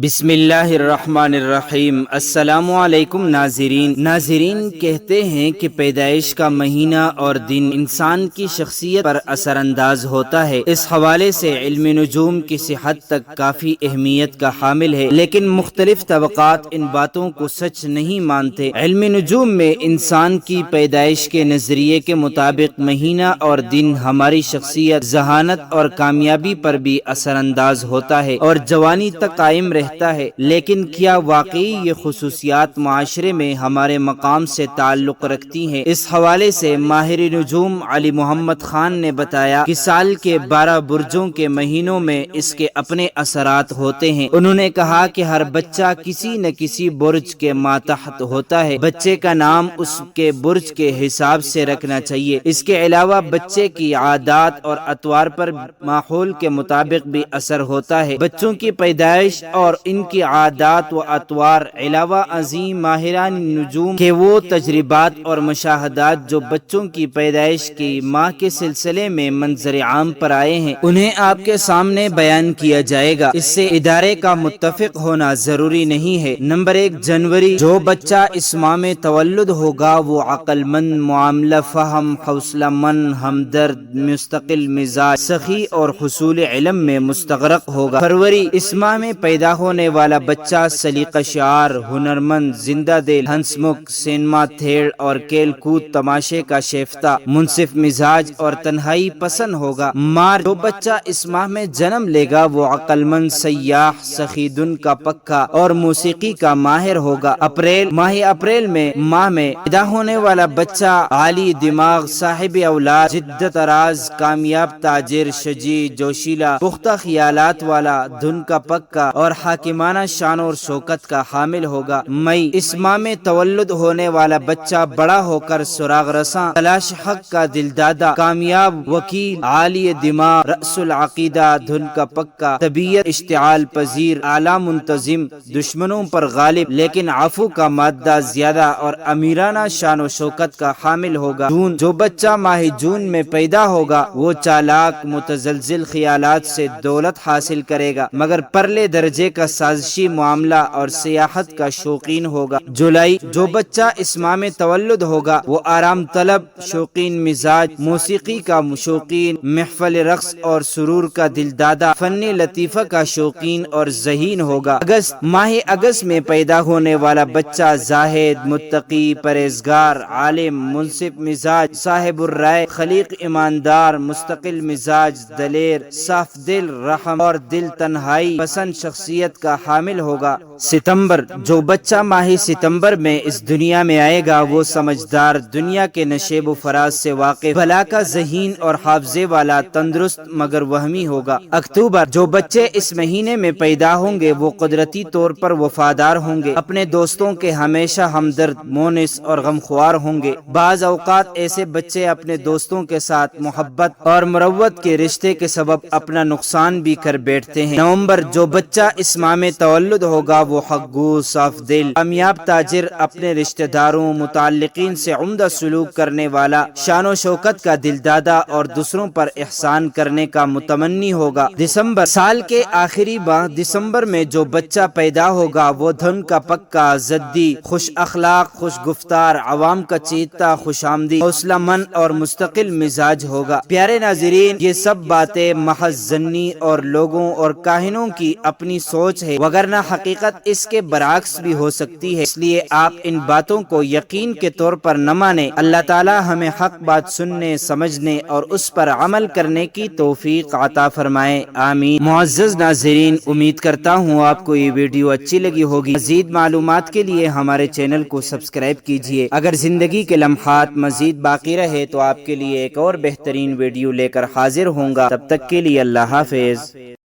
بسم اللہ الرحمن الرحیم۔ السلام علیکم ناظرین کہتے ہیں کہ پیدائش کا مہینہ اور دن انسان کی شخصیت پر اثر انداز ہوتا ہے۔ اس حوالے سے علم نجوم کسی حد تک کافی اہمیت کا حامل ہے، لیکن مختلف طبقات ان باتوں کو سچ نہیں مانتے۔ علم نجوم میں انسان کی پیدائش کے نظریے کے مطابق مہینہ اور دن ہماری شخصیت، ذہانت اور کامیابی پر بھی اثر انداز ہوتا ہے اور جوانی تک قائم رہتا ہے۔ لیکن کیا واقعی یہ خصوصیات معاشرے میں ہمارے مقام سے تعلق رکھتی ہیں؟ اس حوالے سے ماہر نجوم علی محمد خان نے بتایا کہ سال کے 12 برجوں کے مہینوں میں اس کے اپنے اثرات ہوتے ہیں۔ انہوں نے کہا کہ ہر بچہ کسی نہ کسی برج کے ماتحت ہوتا ہے۔ بچے کا نام اس کے برج کے حساب سے رکھنا چاہیے۔ اس کے علاوہ بچے کی عادات اور اطوار پر ماحول کے مطابق بھی اثر ہوتا ہے۔ بچوں کی پیدائش اور ان کی عادات و اطوار علاوہ عظیم ماہران نجوم کے وہ تجربات اور مشاہدات جو بچوں کی پیدائش کی ماہ کے سلسلے میں منظر عام پر آئے ہیں، انہیں آپ کے سامنے بیان کیا جائے گا۔ اس سے ادارے کا متفق ہونا ضروری نہیں ہے۔ نمبر 1 جنوری، جو بچہ اس ماہ میں تولد ہوگا وہ عقل مند، معاملہ فہم، حوصلہ مند، ہمدرد، مستقل مزاج، سخی اور حصول علم میں مستغرق ہوگا۔ فروری، اس ماہ میں پیدا ہونے والا بچہ سلیقہ شعار، ہنرمند، زندہ دل، ہنس مکھ، سینما تھیڑ اور کھیل کود تماشے کا شیفتہ، منصف مزاج اور تنہائی پسند ہوگا۔ مارچ، جو بچہ اس ماہ میں جنم لے گا وہ عقل مند، سیاح، سخی دن کا پکا اور موسیقی کا ماہر ہوگا۔ اپریل، ماہ اپریل میں پیدا ہونے والا بچہ عالی دماغ، صاحب اولاد، جدت اراز، کامیاب تاجر، شجیع، جوشیلا، پختہ خیالات والا، دھن کا پکا اور حاکمانہ شان اور شوکت کا حامل ہوگا۔ مئی، اس ماہ میں تولد ہونے والا بچہ بڑا ہو کر سراغ رساں، تلاش حق کا دلدادہ، کامیاب وکیل، عالی دماغ، رأس العقیدہ، دھن کا پکا، طبیعت اشتعال پذیر، اعلی منتظم، دشمنوں پر غالب لیکن عفو کا مادہ زیادہ اور امیرانہ شان و شوکت کا حامل ہوگا۔ جون، جو بچہ ماہ جون میں پیدا ہوگا وہ چالاک، متزلزل خیالات سے دولت حاصل کرے گا مگر پرلے درجے کا سازشی معاملہ اور سیاحت کا شوقین ہوگا۔ جولائی، جو بچہ اس ماہ میں تولد ہوگا وہ آرام طلب، شوقین مزاج، موسیقی کا شوقین، محفل رقص اور سرور کا دلدادہ، فنی لطیفہ کا شوقین اور ذہین ہوگا۔ اگست، ماہ اگست میں پیدا ہونے والا بچہ زاہد، متقی، پرہیزگار، عالم، منصف مزاج، صاحب الرائے، خلیق، ایماندار، مستقل مزاج، دلیر، صاف دل، رحم اور دل تنہائی پسند شخصیت کا حامل ہوگا۔ ستمبر، جو بچہ ماہ ستمبر میں اس دنیا میں آئے گا وہ سمجھدار، دنیا کے نشیب و فراز سے واقف، بلا کا ذہین اور حافظے والا، تندرست مگر وہمی ہوگا۔ اکتوبر، جو بچے اس مہینے میں پیدا ہوں گے وہ قدرتی طور پر وفادار ہوں گے، اپنے دوستوں کے ہمیشہ ہمدرد، مونس اور غمخوار ہوں گے۔ بعض اوقات ایسے بچے اپنے دوستوں کے ساتھ محبت اور مروت کے رشتے کے سبب اپنا نقصان بھی کر بیٹھتے ہیں۔ نومبر، جو بچہ اس ماہ میں تولد ہوگا وہ حق گو، صاف دل، کامیاب تاجر، اپنے رشتہ داروں، متعلقین سے عمدہ سلوک کرنے والا، شان و شوکت کا دلدادہ اور دوسروں پر احسان کرنے کا متمنی ہوگا۔ دسمبر، سال کے آخری ماہ دسمبر میں جو بچہ پیدا ہوگا وہ دھن کا پکا، ضدی، خوش اخلاق، خوش گفتار، عوام کا چیتا، خوش آمدی، حوصلہ مند اور مستقل مزاج ہوگا۔ پیارے ناظرین، یہ سب باتیں محض ظنی اور لوگوں اور کاہنوں کی اپنی سوچ ہے، وگرنہ حقیقت اس کے برعکس بھی ہو سکتی ہے، اس لیے آپ ان باتوں کو یقین کے طور پر نہ مانیں۔ اللہ تعالی ہمیں حق بات سننے، سمجھنے اور اس پر عمل کرنے کی توفیق عطا فرمائے، آمین۔ معزز ناظرین، امید کرتا ہوں آپ کو یہ ویڈیو اچھی لگی ہوگی۔ مزید معلومات کے لیے ہمارے چینل کو سبسکرائب کیجیے۔ اگر زندگی کے لمحات مزید باقی رہے تو آپ کے لیے ایک اور بہترین ویڈیو لے کر حاضر ہوں گا، تب تک کے لیے اللہ حافظ۔